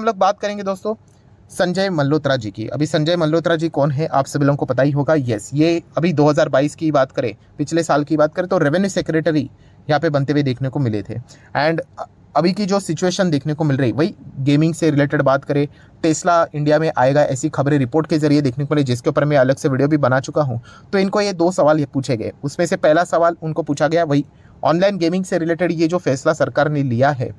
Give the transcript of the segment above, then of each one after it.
हम लोग बात करेंगे दोस्तों संजय मल्होत्रा जी की। अभी संजय मल्होत्रा जी कौन है आप सभी लोगों को पता ही होगा। यस, ये अभी 2022 की बात करें, पिछले साल की बात करें तो रेवेन्यू सेक्रेटरी यहाँ पे बनते हुए देखने को मिले थे। एंड अभी की जो सिचुएशन देखने को मिल रही वही गेमिंग से रिलेटेड बात करें, टेस्ला इंडिया में आएगा ऐसी खबरें रिपोर्ट के जरिए देखने को मिली, जिसके ऊपर मैं अलग से वीडियो भी बना चुका हूँ। तो इनको ये 2 सवाल ये पूछे गए, उसमें से पहला सवाल उनको पूछा गया वही ऑनलाइन गेमिंग से रिलेटेड ये जो फैसला सरकार ने लिया है,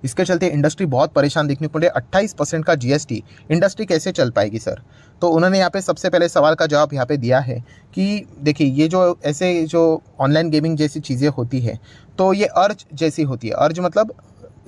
इसके चलते इंडस्ट्री बहुत परेशान देखने को मिले। 28% का जीएसटी, इंडस्ट्री कैसे चल पाएगी सर। तो उन्होंने यहाँ पे सबसे पहले सवाल का जवाब यहाँ पे दिया है कि देखिए ये जो ऐसे जो ऑनलाइन गेमिंग जैसी चीज़ें होती है तो ये अर्ज जैसी होती है। अर्ज मतलब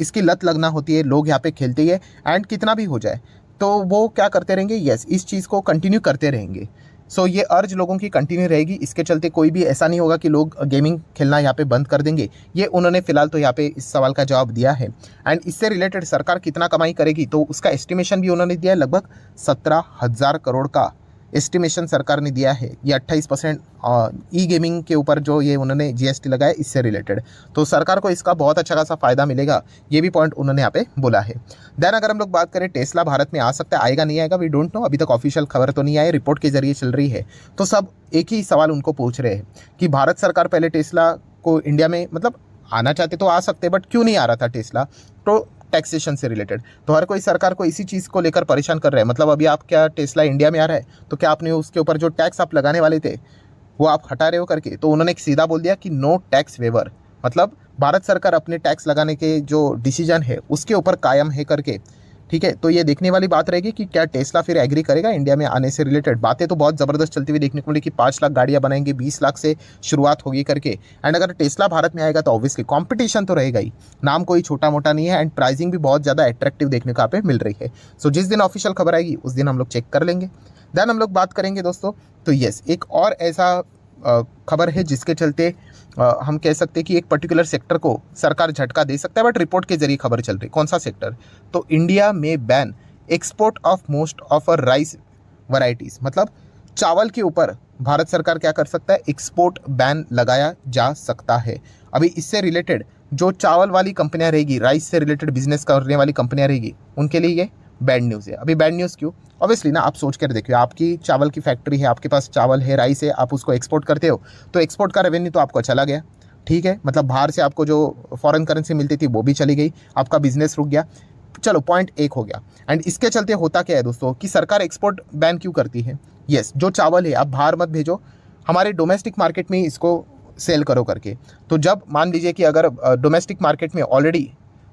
इसकी लत लगना होती है, लोग यहाँ पे खेलते ही है एंड कितना भी हो जाए तो वो क्या करते रहेंगे, यस इस चीज़ को कंटिन्यू करते रहेंगे। सो ये अर्ज लोगों की कंटिन्यू रहेगी, इसके चलते कोई भी ऐसा नहीं होगा कि लोग गेमिंग खेलना यहाँ पे बंद कर देंगे। ये उन्होंने फिलहाल तो यहाँ पे इस सवाल का जवाब दिया है। एंड इससे रिलेटेड सरकार कितना कमाई करेगी तो उसका एस्टिमेशन भी उन्होंने दिया है, लगभग 17,000 करोड़ का एस्टिमेशन सरकार ने दिया है। ये 28% ई गेमिंग के ऊपर जो ये उन्होंने जीएसटी लगाया इससे रिलेटेड, तो सरकार को इसका बहुत अच्छा खासा फायदा मिलेगा, ये भी पॉइंट उन्होंने यहाँ पे बोला है। देन अगर हम लोग बात करें टेस्ला भारत में आ सकता है, आएगा नहीं आएगा वी डोंट नो, अभी तक ऑफिशियल खबर तो नहीं आई, रिपोर्ट के जरिए चल रही है। तो सब एक ही सवाल उनको पूछ रहे हैं कि भारत सरकार पहले टेस्ला को इंडिया में मतलब आना चाहते तो आ सकते, बट क्यों नहीं आ रहा था टेस्ला, तो टैक्सेशन से रिलेटेड। तो हर कोई सरकार को इसी चीज़ को लेकर परेशान कर रहा है। मतलब अभी आप क्या टेस्ला इंडिया में आ रहा है तो क्या आपने उसके ऊपर जो टैक्स आप लगाने वाले थे वो आप हटा रहे हो करके, तो उन्होंने सीधा बोल दिया कि नो टैक्स वेवर, मतलब भारत सरकार अपने टैक्स लगाने के जो डिसीजन है उसके ऊपर कायम है करके। ठीक है, तो ये देखने वाली बात रहेगी कि क्या टेस्ला फिर एग्री करेगा इंडिया में आने से रिलेटेड। बातें तो बहुत ज़बरदस्त चलती हुई देखने को मिली कि 5 लाख गाड़ियाँ बनाएंगे, 20 लाख से शुरुआत होगी करके। एंड अगर टेस्ला भारत में आएगा तो ऑब्वियसली कंपटीशन तो रहेगा ही, नाम कोई छोटा मोटा नहीं है एंड प्राइसिंग भी बहुत ज़्यादा अट्रैक्टिव देखने को यहाँ पे मिल रही है। सो जिस दिन ऑफिशियल खबर आएगी उस दिन हम लोग चेक कर लेंगे। देन हम लोग बात करेंगे दोस्तों, तो यस एक और ऐसा खबर है जिसके चलते हम कह सकते हैं कि एक पर्टिकुलर सेक्टर को सरकार झटका दे सकता है, बट रिपोर्ट के जरिए खबर चल रही। कौन सा सेक्टर, तो इंडिया में ban export of most of rice varieties, मतलब चावल के ऊपर भारत सरकार क्या कर सकता है, एक्सपोर्ट बैन लगाया जा सकता है। अभी इससे रिलेटेड जो चावल वाली कंपनियां रहेगी, राइस से रिलेटेड बिजनेस करने वाली कंपनियां रहेगी, उनके लिए ये बैड न्यूज़ है। अभी बैड न्यूज़ क्यों, ऑब्वियसली ना आप सोच कर देखिए, आपकी चावल की फैक्ट्री है, आपके पास चावल है, राइस है, आप उसको एक्सपोर्ट करते हो तो एक्सपोर्ट का रेवेन्यू तो आपको चला गया। ठीक है, मतलब बाहर से आपको जो फॉरेन करेंसी मिलती थी वो भी चली गई, आपका बिजनेस रुक गया। चलो पॉइंट एक हो गया। एंड इसके चलते होता क्या है दोस्तों कि सरकार एक्सपोर्ट बैन क्यों करती है, यस जो चावल है आप बाहर मत भेजो, हमारे डोमेस्टिक मार्केट में इसको सेल करो करके। तो जब मान लीजिए कि अगर डोमेस्टिक मार्केट में ऑलरेडी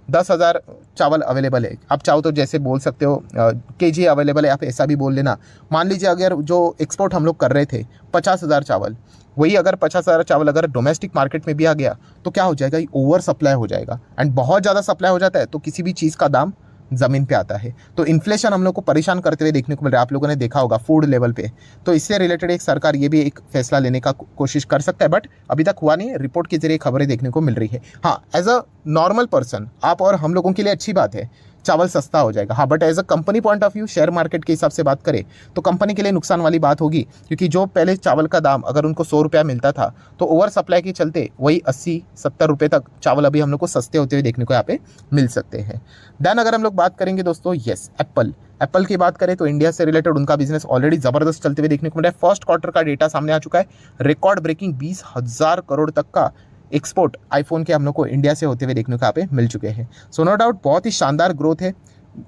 10,000 चावल अवेलेबल है, आप चाहो तो जैसे बोल सकते हो केजी अवेलेबल है, आप ऐसा भी बोल लेना। मान लीजिए अगर जो एक्सपोर्ट हम लोग कर रहे थे 50,000 चावल, वही अगर 50,000 चावल अगर डोमेस्टिक मार्केट में भी आ गया तो क्या हो जाएगा, ये ओवर सप्लाई हो जाएगा। एंड बहुत ज़्यादा सप्लाई हो जाता है तो किसी भी चीज़ का दाम ज़मीन पे आता है। तो इन्फ्लेशन हम लोग को परेशान करते हुए देखने को मिल रहा है, आप लोगों ने देखा होगा फूड लेवल पे। तो इससे रिलेटेड एक सरकार ये भी एक फैसला लेने का कोशिश कर सकता है, बट अभी तक हुआ नहीं है, रिपोर्ट के जरिए खबरें देखने को मिल रही है। हाँ, एज अ नॉर्मल पर्सन आप और हम लोगों के लिए अच्छी बात है, चावल सस्ता हो जाएगा। हाँ, but as a company point of view, share market के हिसाब से बात करें तो कंपनी के लिए नुकसान वाली बात होगी, क्योंकि जो पहले चावल का दाम अगर उनको 100 रुपया मिलता था तो ओवर सप्लाई के चलते वही 80-70 रुपये तक चावल अभी हम लोग को सस्ते होते हुए देखने को यहाँ पे मिल सकते हैं। देन अगर हम लोग बात करेंगे दोस्तों, यस एप्पल की बात करें तो इंडिया से रिलेटेड उनका बिजनेस ऑलरेडी ज़बरदस्त चलते हुए देखने को मिला है। फर्स्ट क्वार्टर का डेटा सामने आ चुका है, रिकॉर्ड ब्रेकिंग 20,000 करोड़ तक का एक्सपोर्ट आईफोन के हम लोग को इंडिया से होते हुए देखने को यहाँ पे मिल चुके हैं। सो नो डाउट बहुत ही शानदार ग्रोथ है,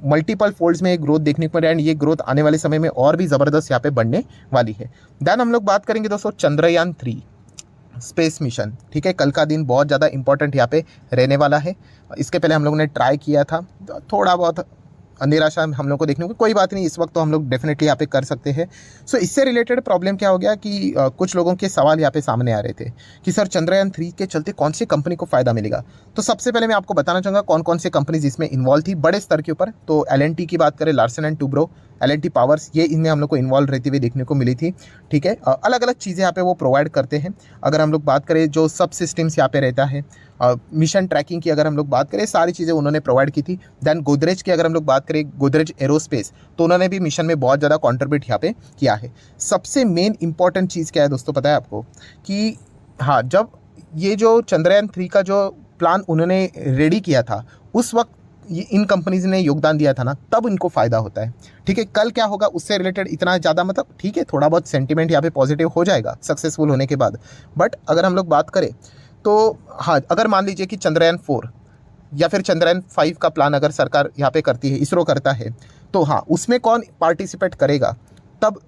मल्टीपल फोल्ड्स में ग्रोथ देखने को मिल रहा है एंड ये ग्रोथ आने वाले समय में और भी ज़बरदस्त यहाँ पे बढ़ने वाली है। देन हम लोग बात करेंगे दोस्तों चंद्रयान 3 स्पेस मिशन। ठीक है, कल का दिन बहुत ज़्यादा इंपॉर्टेंट यहाँ पे रहने वाला है। इसके पहले हम लोगों ने ट्राई किया था, थोड़ा बहुत निराशा हम लोग को देखने को, कोई बात नहीं, इस वक्त तो हम लोग डेफिनेटली यहाँ पे कर सकते हैं। सो इससे रिलेटेड प्रॉब्लम क्या हो गया कि कुछ लोगों के सवाल यहाँ पे सामने आ रहे थे कि सर चंद्रयान 3 के चलते कौन सी कंपनी को फ़ायदा मिलेगा। तो सबसे पहले मैं आपको बताना चाहूँगा कौन कौन सी कंपनीज इसमें इन्वॉल्व थी बड़े स्तर के ऊपर। तो L&T की बात करें, Larsen and Toubro, L&T powers, ये इनमें हम लोग को इन्वॉल्व रहती हुई देखने को मिली थी। ठीक है, अलग अलग चीज़ें यहाँ पे वो प्रोवाइड करते हैं। अगर हम लोग बात करें जो सब सिस्टम्स यहाँ पे रहता है, मिशन ट्रैकिंग की अगर हम लोग बात करें, सारी चीज़ें उन्होंने प्रोवाइड की थी। देन गोदरेज की अगर हम लोग बात करें, गोदरेज एरोस्पेस, तो उन्होंने भी मिशन में बहुत ज़्यादा कॉन्ट्रीब्यूट यहाँ पे किया है। सबसे मेन इंपॉर्टेंट चीज़ क्या है दोस्तों, पता है आपको कि हाँ, जब ये जो चंद्रयान 3 का जो प्लान उन्होंने रेडी किया था उस वक्त इन कंपनीज ने योगदान दिया था ना, तब इनको फायदा होता है। ठीक है, कल क्या होगा उससे रिलेटेड इतना ज़्यादा मतलब ठीक है, थोड़ा बहुत सेंटिमेंट यहाँ पे पॉजिटिव हो जाएगा सक्सेसफुल होने के बाद। बट अगर हम लोग बात करें तो हाँ, अगर मान लीजिए कि चंद्रयान 4 या फिर चंद्रयान 5 का प्लान अगर सरकार यहाँ पे करती है, इसरो करता है, तो हाँ उसमें कौन पार्टिसिपेट करेगा, तब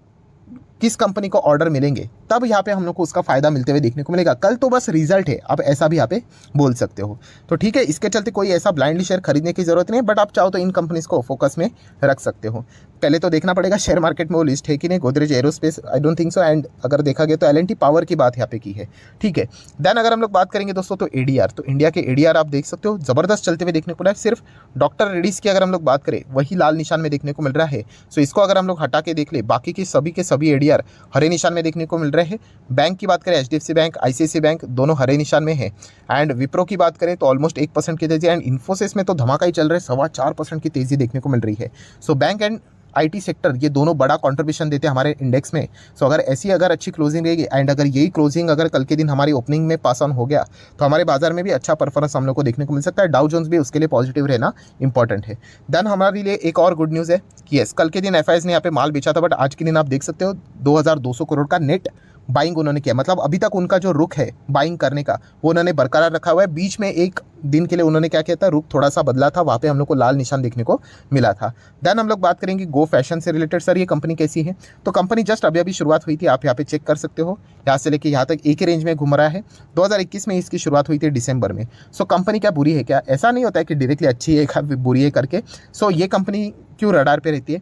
किस कंपनी को ऑर्डर मिलेंगे, तब यहाँ पे हम लोग को उसका फायदा मिलते हुए देखने को मिलेगा। कल तो बस रिजल्ट है, आप ऐसा भी यहाँ पे बोल सकते हो। तो ठीक है, इसके चलते कोई ऐसा ब्लाइंडली शेयर खरीदने की जरूरत नहीं है, बट आप चाहो तो इन कंपनीज को फोकस में रख सकते हो। पहले तो देखना पड़ेगा शेयर मार्केट में वो लिस्ट है कि नहीं। Godrej aerospace I don't think so, and अगर देखा गया तो L&T पावर की बात यहाँ पे की है। ठीक है, देन अगर हम लोग बात करेंगे दोस्तों तो ADR, तो इंडिया के ADR आप देख सकते हो जबरदस्त चलते हुए देखने को मिला है। सिर्फ डॉक्टर रेड्डीज की अगर हम लोग बात करें वही लाल निशान में देखने को मिल रहा है। सो इसको अगर हम लोग हटा के देख ले, बाकी के सभी ADR हरे निशान में देखने को मिल रहे हैं। बैंक की बात करें HDFC बैंक, ICICI बैंक दोनों हरे निशान में है। एंड विप्रो की बात करें तो ऑलमोस्ट 1% की तेजी, एंड इन्फोसिस में तो धमाका ही चल रहा है, 4.25% की तेजी देखने को मिल रही है। So bank and IT sector ये दोनों बड़ा कंट्रीब्यूशन देते हैं हमारे इंडेक्स में। सो अगर अच्छी क्लोजिंग रहेगी, एंड अगर यही क्लोजिंग अगर कल के दिन हमारी ओपनिंग में पास ऑन हो गया तो हमारे बाजार में भी अच्छा परफॉर्मेंस हम लोग को देखने को मिल सकता है। डाउ जोन्स भी उसके लिए पॉजिटिव रहना इंपॉर्टेंट है। देन हमारे लिए एक और गुड न्यूज़ है कि यस, कल के दिन FIs ने यहाँ पे माल बेचा था, बट आज के दिन आप देख सकते हो 2200 करोड़ का नेट बाइंग उन्होंने किया। मतलब अभी तक उनका जो रुख है बाइंग करने का वो उन्होंने बरकरार रखा हुआ है। बीच में एक दिन के लिए उन्होंने क्या किया था, रुख थोड़ा सा बदला था, वहाँ पे हम लोग को लाल निशान देखने को मिला था। देन हम लोग बात करेंगे गो फैशन से रिलेटेड। सर ये कंपनी कैसी है, तो कंपनी जस्ट अभी शुरुआत हुई थी, आप यहाँ पे चेक कर सकते हो। यहाँ से लेके यहाँ तक एक ही रेंज में घूम रहा है। 2021 में इसकी शुरुआत हुई थी दिसंबर में। सो कंपनी क्या बुरी है क्या, ऐसा नहीं होता है कि डायरेक्टली अच्छी है बुरी है करके। सो ये कंपनी क्यों रडार पे रहती है,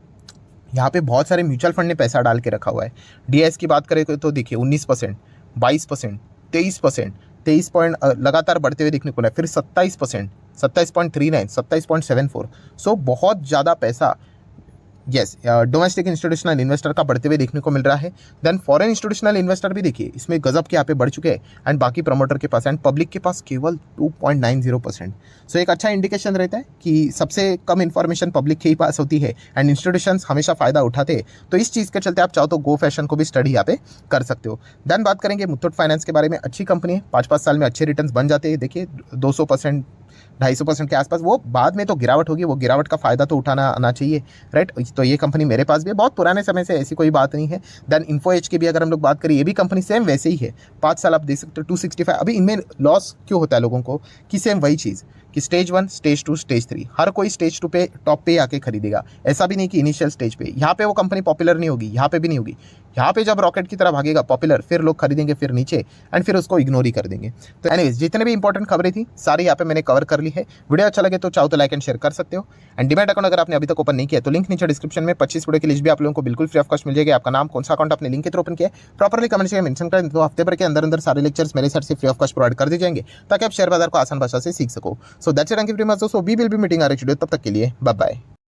यहाँ पे बहुत सारे म्यूचुअल फंड ने पैसा डाल के रखा हुआ है। DIS की बात करें तो देखिए 19%, 22%, 23%, 23 पॉइंट लगातार बढ़ते हुए देखने को मिला, फिर 27%, 27.39, 27.74। सो बहुत ज़्यादा पैसा यस डोमेस्टिक इंस्टीट्यूशनल इन्वेस्टर का बढ़ते हुए देखने को मिल रहा है। देन फॉरेन इंस्टीट्यूशनल इन्वेस्टर भी देखिए इसमें गजब के यहाँ पे बढ़ चुके हैं, एंड बाकी प्रमोटर के पास एंड पब्लिक के पास केवल 2.90%। सो एक अच्छा इंडिकेशन रहता है कि सबसे कम इन्फॉर्मेशन पब्लिक के ही पास होती है, एंड इंस्टीट्यूशंस हमेशा फायदा उठाते हैं। तो इस चीज़ के चलते आप चाहो तो गो फैशन को भी स्टडी यहाँ पे कर सकते हो। देन बात करेंगे मुथूट फाइनेंस के बारे में। अच्छी कंपनी है, 5-5 साल में अच्छे रिटर्न्स बन जाते हैं। देखिए 200%, 250% के आसपास, वो बाद में तो गिरावट होगी, वो गिरावट का फायदा तो उठाना आना चाहिए, राइट। तो ये कंपनी मेरे पास भी है, बहुत पुराने समय से, ऐसी कोई बात नहीं है। देन इन्फो एज की भी अगर हम लोग बात करें, ये भी कंपनी सेम वैसे ही है, 5 साल आप देख सकते हो 265। अभी इनमें लॉस क्यों होता है लोगों को, कि सेम वही चीज़ कि स्टेज 1, स्टेज 2, स्टेज 3, हर कोई स्टेज 2 पे टॉप पे आके खरीदेगा। ऐसा भी नहीं कि इनिशियल स्टेज पे, यहाँ पे वो कंपनी पॉपुलर नहीं होगी, यहाँ पे भी नहीं होगी। यहाँ पे जब रॉकेट की तरह भागेगा पॉपुलर, फिर लोग खरीदेंगे, फिर नीचे, एंड फिर उसको इग्नोर ही कर देंगे। तो एनीवेज जितने भी इंपॉर्टेंट खबरें थी सारी यहाँ पे मैंने कवर कर ली है। वीडियो अच्छा लगे तो चाहो तो लाइक एंड शेयर कर सकते हो। एंड डीमैट अकाउंट अगर आपने अभी तक ओपन नहीं किया तो लिंक नीचे डिस्क्रिप्शन में 25 वीडियो की लिस्ट भी आप लोगों को बिल्कुल फ्री ऑफ कॉस्ट मिल जाएगी। आपका नाम, कौन सा अकाउंट आपने लिंक के थ्रू ओपन किया प्रॉपर्ली कमेंट से मेंशन करें, तो हफ्ते भर के अंदर सारे लेक्चर्स मेरे साइड से फ्री ऑफ कॉस्ट प्रोवाइड कर दिए जाएंगे, ताकि आप शेयर बाजार को आसान भाषा से सीख सको। So that's it, thank you very much. So we will be meeting are, तब तक के लिए बाय बाय।